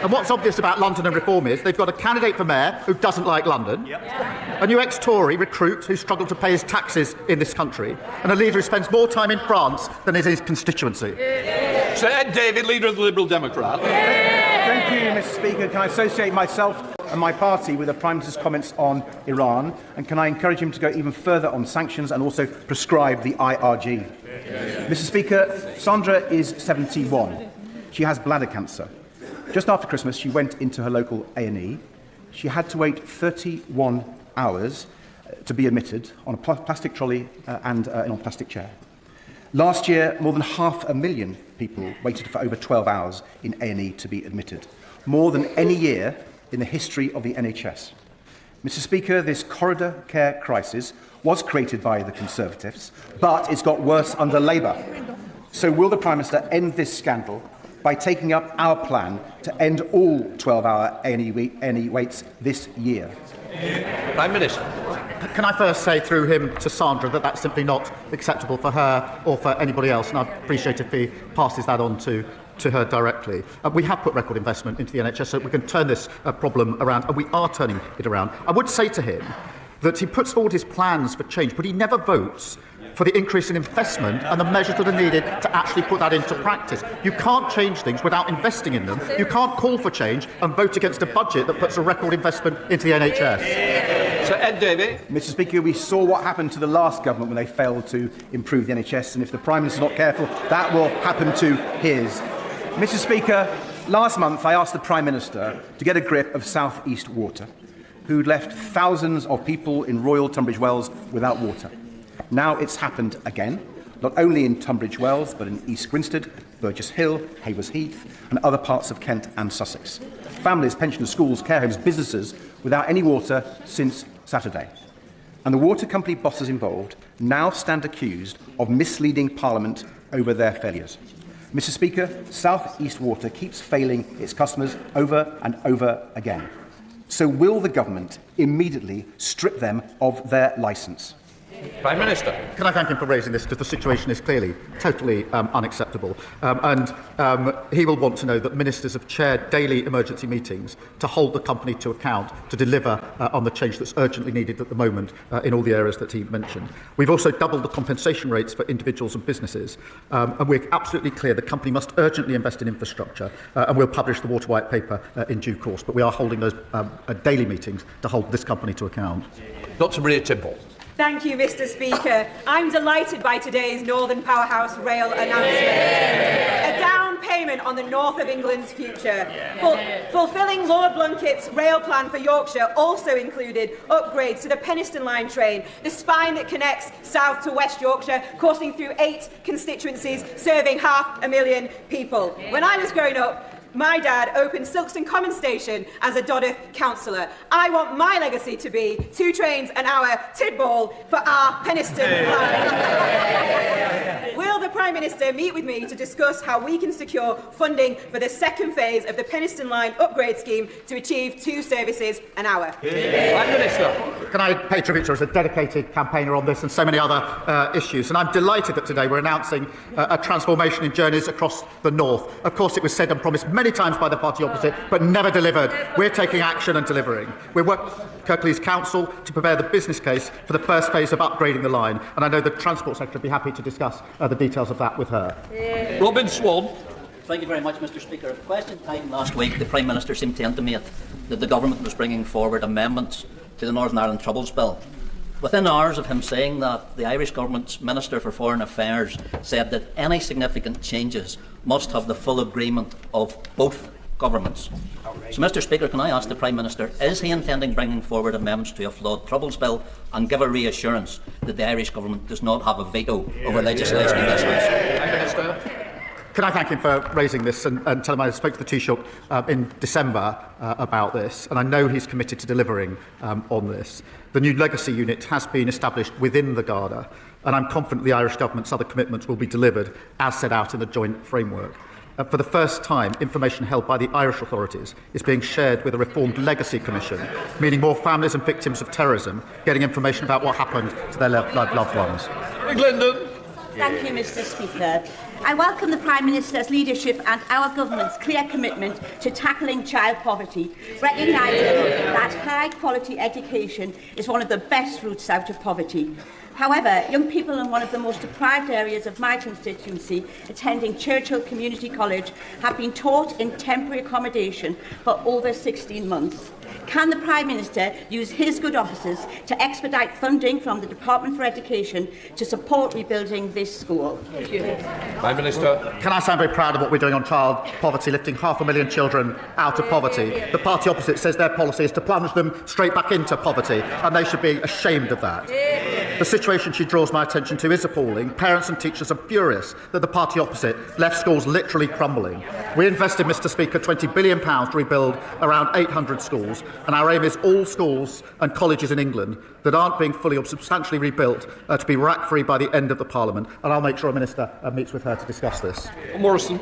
And what's obvious about London and Reform is they've got a candidate for mayor who doesn't like London, a new ex-Tory recruit who struggled to pay his taxes in this country, and a leader who spends more time in France than in his constituency. Sir Ed Davey, leader of the Liberal Democrats. Thank you, Mr. Speaker. Can I associate myself and my party with the Prime Minister's comments on Iran? And can I encourage him to go even further on sanctions and also prescribe the IRG? Mr. Speaker, Sandra is 71. She has bladder cancer. Just after Christmas, she went into her local A&E. She had to wait 31 hours to be admitted on a plastic trolley and in a plastic chair. Last year, more than 500,000 people waited for over 12 hours in A&E to be admitted, more than any year in the history of the NHS. Mr. Speaker, this corridor care crisis was created by the Conservatives, but it's got worse under Labour. So will the Prime Minister end this scandal by taking up our plan to end all 12-hour A&E waits this year? Prime Minister. Can I first say through him to Sandra that that's simply not acceptable for her or for anybody else, and I'd appreciate if he passes that on to her directly. We have put record investment into the NHS so we can turn this problem around, and we are turning it around. I would say to him that he puts forward his plans for change, but he never votes for the increase in investment and the measures that are needed to actually put that into practice. You can't change things without investing in them. You can't call for change and vote against a budget that puts a record investment into the NHS. Sir Ed Davey. Mr. Speaker, we saw what happened to the last government when they failed to improve the NHS, and if the Prime Minister is not careful, that will happen to his. Mr. Speaker, last month I asked the Prime Minister to get a grip of South East Water, who'd left thousands of people in Royal Tunbridge Wells without water. Now it's happened again, not only in Tunbridge Wells, but in East Grinstead, Burgess Hill, Haywers Heath, and other parts of Kent and Sussex. Families, pensioners, schools, care homes, businesses without any water since Saturday. And the water company bosses involved now stand accused of misleading Parliament over their failures. Mr. Speaker, South East Water keeps failing its customers over and over again. So will the government immediately strip them of their licence? Prime Minister. Can I thank him for raising this, because the situation is clearly totally unacceptable. He will want to know that ministers have chaired daily emergency meetings to hold the company to account, to deliver on the change that's urgently needed at the moment in all the areas that he mentioned. We've also doubled the compensation rates for individuals and businesses, and we're absolutely clear the company must urgently invest in infrastructure, and we'll publish the Water White Paper in due course. But we are holding those daily meetings to hold this company to account. Dr. Maria Timble. Thank you, Mr. Speaker. I'm delighted by today's Northern Powerhouse Rail announcement. A down payment on the north of England's future. Fulfilling Lord Blunkett's rail plan for Yorkshire also included upgrades to the Penistone Line train, the spine that connects South to West Yorkshire, coursing through 8 constituencies, serving 500,000 people. When I was growing up, my dad opened Silkstone Common Station as a Dodder councillor. I want my legacy to be 2 trains an hour Tidball for our Penistone line. Will the Prime Minister meet with me to discuss how we can secure funding for the second phase of the Penistone Line upgrade scheme to achieve 2 services an hour? Prime Minister. Can I pay tribute to her as a dedicated campaigner on this and so many other issues? And I'm delighted that today we're announcing a transformation in journeys across the north. Of course, it was said and promised many times by the party opposite, but never delivered. We're taking action and delivering. We're working with Kirklees Council to prepare the business case for the first phase of upgrading the line, and I know the Transport Secretary would be happy to discuss the details of that with her. Robin Swan. Thank you very much, Mr. Speaker. At question time last week, the Prime Minister seemed to intimate that the government was bringing forward amendments to the Northern Ireland Troubles Bill. Within hours of him saying that, the Irish Government's Minister for Foreign Affairs said that any significant changes must have the full agreement of both governments. So, Mr. Speaker, can I ask the Prime Minister, is he intending bringing forward amendments to a flawed Troubles Bill and give a reassurance that the Irish Government does not have a veto over legislation in this House? Can I thank him for raising this and tell him I spoke to the Taoiseach in December about this, and I know he's committed to delivering on this. The new legacy unit has been established within the Garda, and I'm confident the Irish Government's other commitments will be delivered as set out in the joint framework. For the first time, information held by the Irish authorities is being shared with a reformed Legacy Commission, meaning more families and victims of terrorism getting information about what happened to their loved ones. Glendon. Thank you, Mr. Speaker. I welcome the Prime Minister's leadership and our government's clear commitment to tackling child poverty, recognising that high-quality education is one of the best routes out of poverty. However, young people in one of the most deprived areas of my constituency, attending Churchill Community College, have been taught in temporary accommodation for over 16 months. Can the Prime Minister use his good offices to expedite funding from the Department for Education to support rebuilding this school? Thank you. Prime Minister. Can I say I'm very proud of what we're doing on child poverty, lifting 500,000 children out of poverty. The party opposite says their policy is to plunge them straight back into poverty, and they should be ashamed of that. The situation she draws my attention to is appalling. Parents and teachers are furious that the party opposite left schools literally crumbling. We invested, Mr. Speaker, £20 billion to rebuild around 800 schools, and our aim is all schools and colleges in England that aren't being fully or substantially rebuilt to be rack-free by the end of the Parliament, and I'll make sure a Minister meets with her to discuss this. Morrison.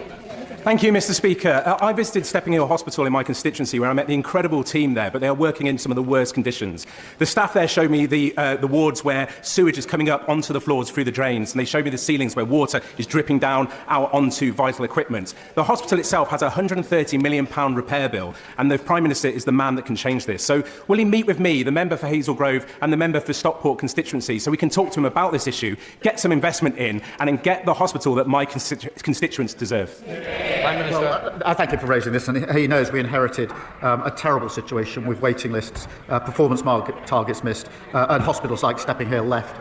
Thank you, Mr. Speaker. I visited Stepping Hill Hospital in my constituency, where I met the incredible team there, but they are working in some of the worst conditions. The staff there showed me the wards where sewage is coming up onto the floors through the drains, and they showed me the ceilings where water is dripping down out onto vital equipment. The hospital itself has a £130 million repair bill, and the Prime Minister is the man that can change this. So will he meet with me, the member for Hazel Grove and the member for Stockport constituency, so we can talk to him about this issue, get some investment in, and then get the hospital that my constituents deserve? Well, I thank him for raising this, and he knows we inherited a terrible situation with waiting lists, performance targets missed, and hospitals like Stepping Hill left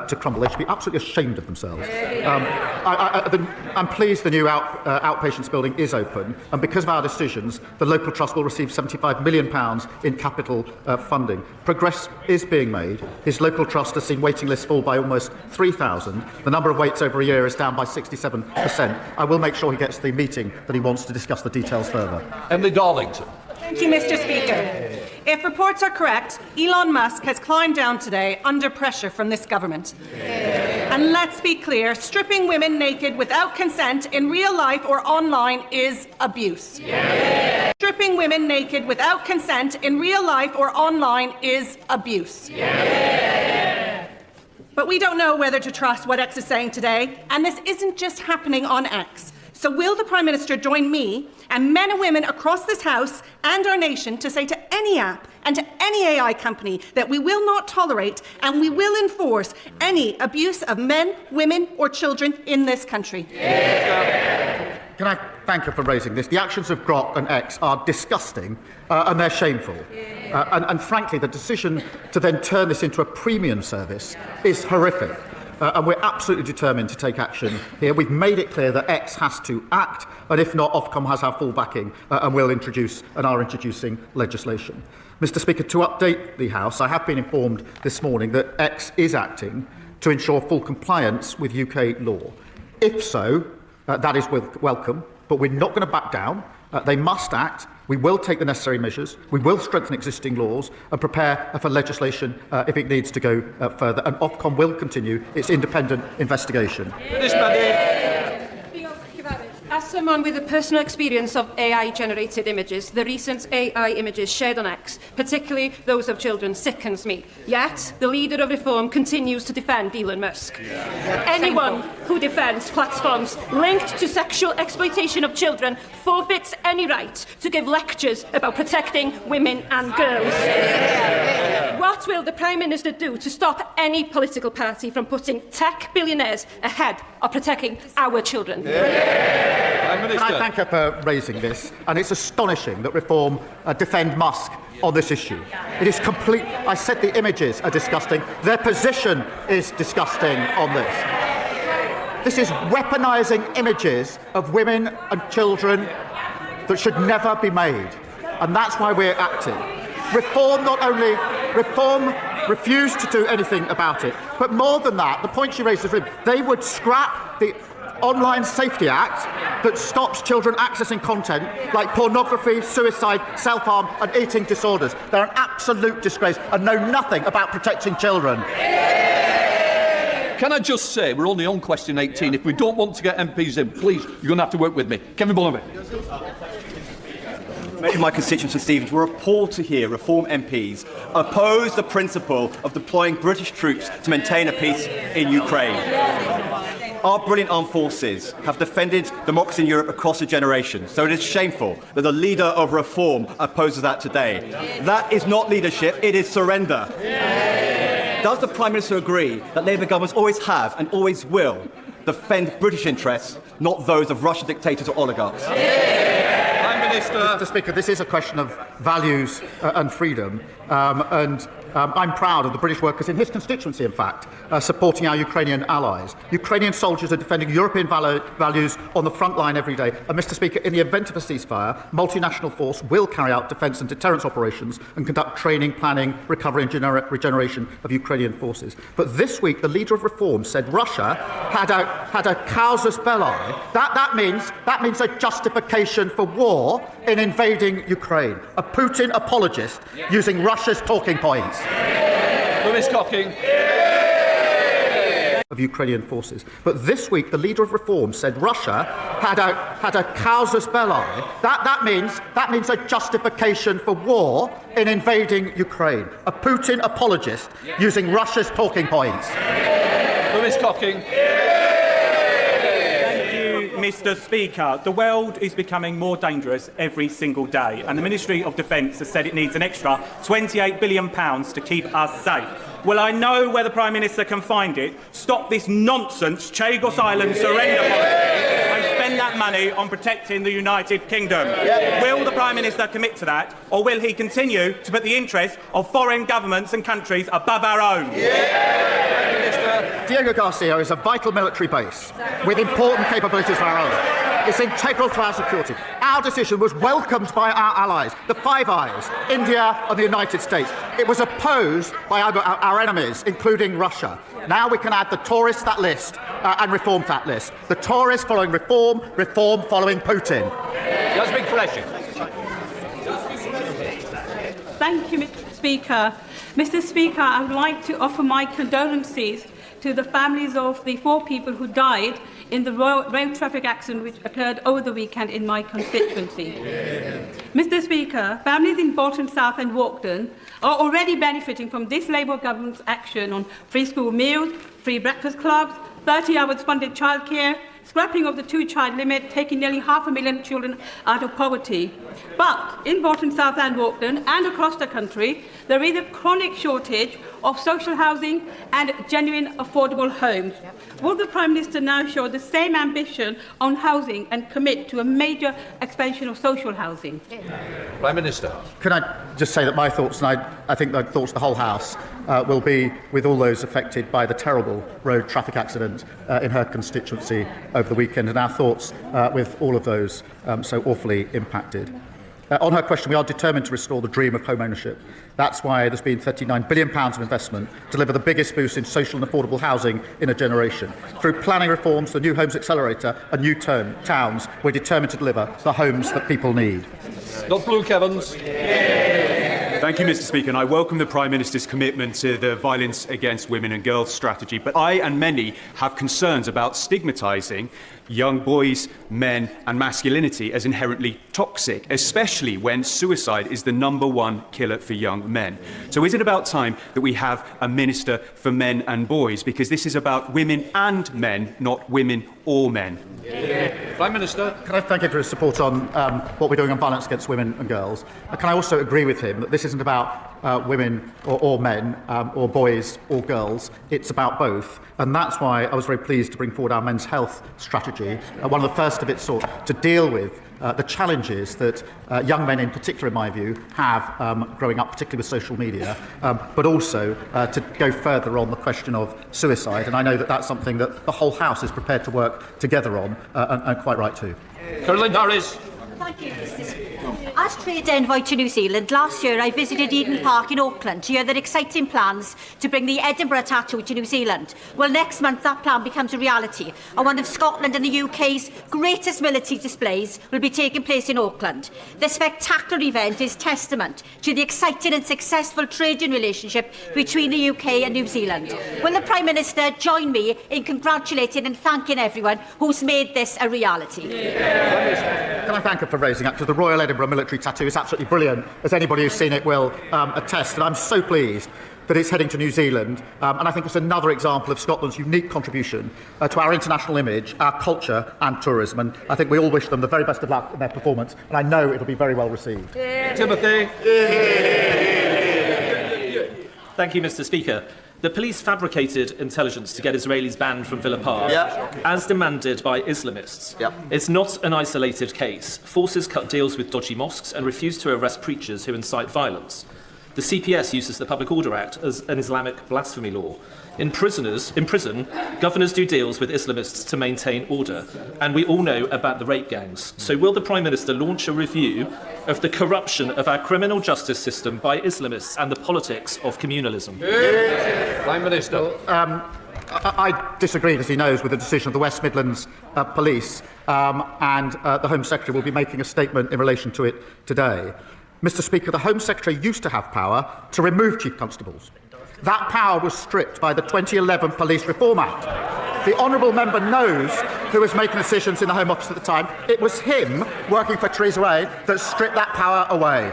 to crumble. They should be absolutely ashamed of themselves. I'm pleased the new outpatients building is open, and because of our decisions, the local trust will receive £75 million in capital funding. Progress is being made. His local trust has seen waiting lists fall by almost 3,000. The number of waits over a year is down by 67%. I will make sure he gets the meeting that he wants to discuss the details further. Emily Darlington. Thank you, Mr. Speaker. If reports are correct, Elon Musk has climbed down today under pressure from this government. And let's be clear, stripping women naked without consent in real life or online is abuse. Stripping women naked without consent in real life or online is abuse. But we don't know whether to trust what X is saying today, and this isn't just happening on X. So will the Prime Minister join me and men and women across this House and our nation to say to any app and to any AI company that we will not tolerate and we will enforce any abuse of men, women or children in this country? Can I thank her for raising this? The actions of Grok and X are disgusting and they're shameful. And frankly, the decision to then turn this into a premium service is horrific. And we're absolutely determined to take action here. We've made it clear that X has to act, and if not, Ofcom has our full backing and will introduce and are introducing legislation. Mr. Speaker, to update the House, I have been informed this morning that X is acting to ensure full compliance with UK law. If so, that is welcome, but we're not going to back down. They must act. We will take the necessary measures. We will strengthen existing laws and prepare for legislation if it needs to go further. And Ofcom will continue its independent investigation. As someone with a personal experience of AI-generated images, the recent AI images shared on X, particularly those of children, sickens me. Yet, the leader of Reform continues to defend Elon Musk. Anyone who defends platforms linked to sexual exploitation of children forfeits any right to give lectures about protecting women and girls. What will the Prime Minister do to stop any political party from putting tech billionaires ahead of protecting our children? Can I thank her for raising this? And it's astonishing that Reform defend Musk on this issue. It is complete. I said the images are disgusting. Their position is disgusting on this. This is weaponising images of women and children that should never be made. And that's why we're acting. Reform refused to do anything about it. But more than that, the point she raised is they would scrap the Online Safety Act that stops children accessing content like pornography, suicide, self-harm and eating disorders. They're an absolute disgrace and know nothing about protecting children. Can I just say, we're only on question 18. If we don't want to get MPs in, please, you're going to have to work with me. Kevin Bullenby. Many of my constituents and Stevens were appalled to hear Reform MPs oppose the principle of deploying British troops to maintain a peace in Ukraine. Our brilliant armed forces have defended democracy in Europe across a generation, so it is shameful that the leader of reform opposes that today. That is not leadership, it is surrender. Does the Prime Minister agree that Labour governments always have and always will defend British interests, not those of Russian dictators or oligarchs? Mr. Speaker, this is a question of values and freedom, and I'm proud of the British workers in his constituency, in fact, supporting our Ukrainian allies. Ukrainian soldiers are defending European values on the front line every day. And, Mr. Speaker, in the event of a ceasefire, multinational force will carry out defence and deterrence operations and conduct training, planning, recovery and regeneration of Ukrainian forces. But this week, the leader of Reform said Russia had a casus belli. That means a justification for war in invading Ukraine. A Putin apologist using Russia's talking points. Lewis Cocking. Of Ukrainian forces. But this week, the leader of Reform said Russia had a casus belli. That means a justification for war in invading Ukraine. A Putin apologist using Russia's talking points. Lewis Cocking. Mr. Speaker, the world is becoming more dangerous every single day, and the Ministry of Defence has said it needs an extra £28 billion to keep us safe. Well, I know where the Prime Minister can find it. Stop this nonsense Chagos Island surrender policy and spend that money on protecting the United Kingdom. Will the Prime Minister commit to that, or will he continue to put the interests of foreign governments and countries above our own? Diego Garcia is a vital military base with important capabilities of our own. It's integral to our security. Our decision was welcomed by our allies, the Five Eyes, India and the United States. It was opposed by our enemies, including Russia. Now we can add the Tories to that list and Reform to that list. The Tories following Reform, Reform following Putin. Jasmine Qureshi. Thank you, Mr. Speaker. Mr. Speaker, I would like to offer my condolences to the families of the 4 people who died in the road traffic accident which occurred over the weekend in my constituency. Mr. Speaker, families in Bolton South and Walkden are already benefiting from this Labour government's action on free school meals, free breakfast clubs, 30 hours funded childcare, scrapping of the 2-child limit, taking nearly 500,000 children out of poverty. But in Bolton South and Walkden and across the country, there is a chronic shortage of social housing and genuine affordable homes. Will the Prime Minister now show the same ambition on housing and commit to a major expansion of social housing? Prime Minister. Can I just say that my thoughts, and I think the thoughts of the whole House, will be with all those affected by the terrible road traffic accident in her constituency over the weekend, and our thoughts with all of those so awfully impacted. On her question, we are determined to restore the dream of home ownership. That's why there's been £39 billion of investment to deliver the biggest boost in social and affordable housing in a generation. Through planning reforms, the New Homes Accelerator and new towns, we're determined to deliver the homes that people need. Dr. Luke Evans. Thank you, Mr. Speaker, and I welcome the Prime Minister's commitment to the Violence Against Women and Girls strategy, but I and many have concerns about stigmatising young boys, men and masculinity as inherently toxic, especially when suicide is the #1 killer for young men. So is it about time that we have a Minister for Men and Boys? Because this is about women and men, not women or men. Prime Minister. Can I thank him for his support on what we're doing on violence against women and girls? Can I also agree with him that this isn't about women or men or boys or girls, it's about both. And that's why I was very pleased to bring forward our men's health strategy, one of the first of its sort, to deal with the challenges that young men in particular, in my view, have growing up, particularly with social media, but also to go further on the question of suicide. And I know that that's something that the whole House is prepared to work together on, and quite right too. Caroline Harris. Thank you, Mr. Speaker. As trade envoy to New Zealand, last year I visited Eden Park in Auckland to hear their exciting plans to bring the Edinburgh tattoo to New Zealand. Well, next month that plan becomes a reality, and one of Scotland and the UK's greatest military displays will be taking place in Auckland. This spectacular event is testament to the exciting and successful trading relationship between the UK and New Zealand. Will the Prime Minister join me in congratulating and thanking everyone who's made this a reality? Can I thank her for raising that? Because the Royal Edinburgh military tattoo is absolutely brilliant, as anybody who's seen it will attest. And I'm so pleased that it's heading to New Zealand, and I think it's another example of Scotland's unique contribution to our international image, our culture and tourism, and I think we all wish them the very best of luck in their performance, and I know it'll be very well received. Yeah. Timothy. Thank you, Mr. Speaker. The police fabricated intelligence to get Israelis banned from Villa Park, as demanded by Islamists. It's not an isolated case. Forces cut deals with dodgy mosques and refuse to arrest preachers who incite violence. The CPS uses the Public Order Act as an Islamic blasphemy law. In prison, governors do deals with Islamists to maintain order. And we all know about the rape gangs. So will the Prime Minister launch a review of the corruption of our criminal justice system by Islamists and the politics of communalism? Prime Minister. I disagreed, as he knows, with the decision of the West Midlands Police, and the Home Secretary will be making a statement in relation to it today. Mr. Speaker, the Home Secretary used to have power to remove Chief Constables. That power was stripped by the 2011 Police Reform Act. The honourable member knows who was making decisions in the Home Office at the time. It was him, working for Theresa May, that stripped that power away.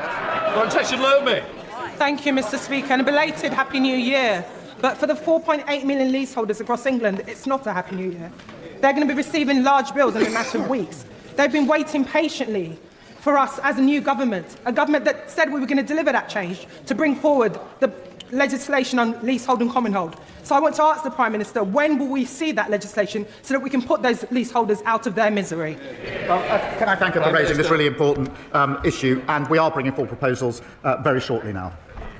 Thank you, Mr. Speaker, and a belated Happy New Year. But for the 4.8 million leaseholders across England, it's not a Happy New Year. They're going to be receiving large bills in a matter of weeks. They've been waiting patiently for us as a new government, a government that said we were going to deliver that change, to bring forward the legislation on leasehold and commonhold. So I want to ask the Prime Minister, when will we see that legislation so that we can put those leaseholders out of their misery? Well, can I thank her for raising this really important issue, and we are bringing forward proposals very shortly now.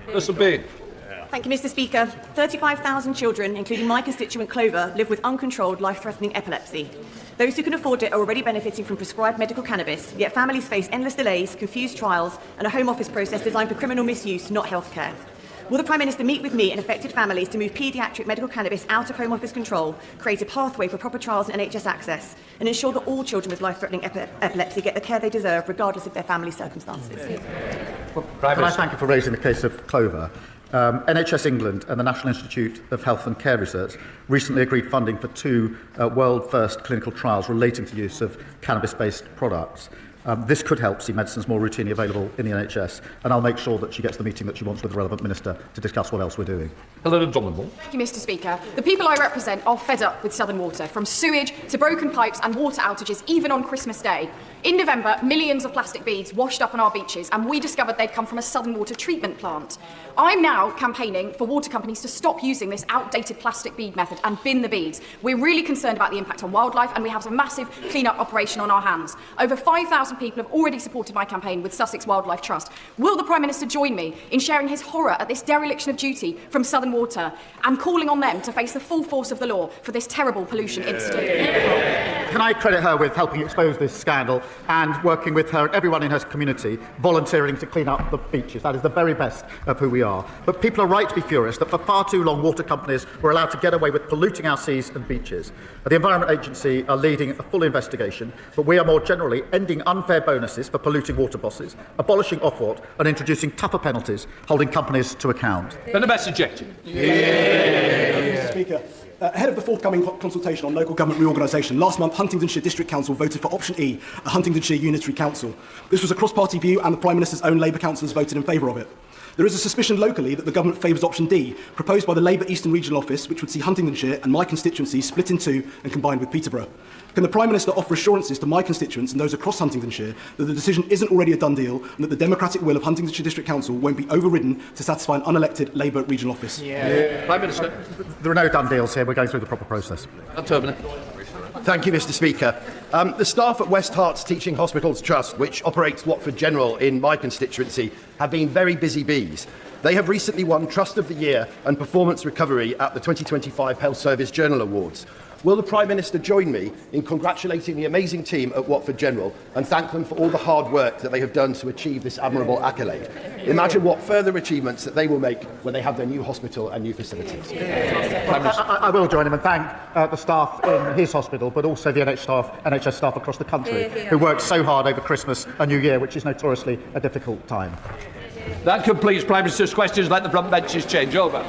Thank you, Mr. Speaker. 35,000 children, including my constituent Clover, live with uncontrolled, life-threatening epilepsy. Those who can afford it are already benefiting from prescribed medical cannabis, yet families face endless delays, confused trials, and a Home Office process designed for criminal misuse, not healthcare. Will the Prime Minister meet with me and affected families to move paediatric medical cannabis out of Home Office control, create a pathway for proper trials and NHS access, and ensure that all children with life-threatening epilepsy get the care they deserve, regardless of their family circumstances? Can I thank you for raising the case of Clover? NHS England and the National Institute of Health and Care Research recently agreed funding for 2 world-first clinical trials relating to the use of cannabis-based products. This could help see medicines more routinely available in the NHS, and I'll make sure that she gets the meeting that she wants with the relevant minister to discuss what else we're doing. Helena Donovan. Thank you, Mr. Speaker. The people I represent are fed up with Southern Water, from sewage to broken pipes and water outages, even on Christmas Day. In November, millions of plastic beads washed up on our beaches, and we discovered they'd come from a Southern Water treatment plant. I'm now campaigning for water companies to stop using this outdated plastic bead method and bin the beads. We're really concerned about the impact on wildlife, and we have a massive clean-up operation on our hands. Over 5,000 people have already supported my campaign with Sussex Wildlife Trust. Will the Prime Minister join me in sharing his horror at this dereliction of duty from Southern Water and calling on them to face the full force of the law for this terrible pollution incident? Can I credit her with helping expose this scandal and working with her and everyone in her community, volunteering to clean up the beaches? That is the very best of who we are. But people are right to be furious that for far too long water companies were allowed to get away with polluting our seas and beaches. The Environment Agency are leading a full investigation, but we are more generally ending unfair bonuses for polluting water bosses, abolishing Ofwat and introducing tougher penalties, holding companies to account. Then the message, Mr. Speaker. Ahead of the forthcoming consultation on local government reorganisation, last month Huntingdonshire District Council voted for option E, a Huntingdonshire Unitary Council. This was a cross-party view and the Prime Minister's own Labour councillors voted in favour of it. There is a suspicion locally that the government favours option D, proposed by the Labour Eastern Regional Office, which would see Huntingdonshire and my constituency split in two and combined with Peterborough. Can the Prime Minister offer assurances to my constituents and those across Huntingdonshire that the decision isn't already a done deal and that the democratic will of Huntingdonshire District Council won't be overridden to satisfy an unelected Labour regional office? Prime Minister. There are no done deals here. We're going through the proper process. Thank you, Mr. Speaker. The staff at West Herts Teaching Hospitals Trust, which operates Watford General in my constituency, have been very busy bees. They have recently won Trust of the Year and Performance Recovery at the 2025 Health Service Journal Awards. Will the Prime Minister join me in congratulating the amazing team at Watford General and thank them for all the hard work that they have done to achieve this admirable accolade? Imagine what further achievements that they will make when they have their new hospital and new facilities. I will join him and thank the staff in his hospital, but also the NHS staff across the country who worked so hard over Christmas and New Year, which is notoriously a difficult time. That completes Prime Minister's questions. Let the front benches change over.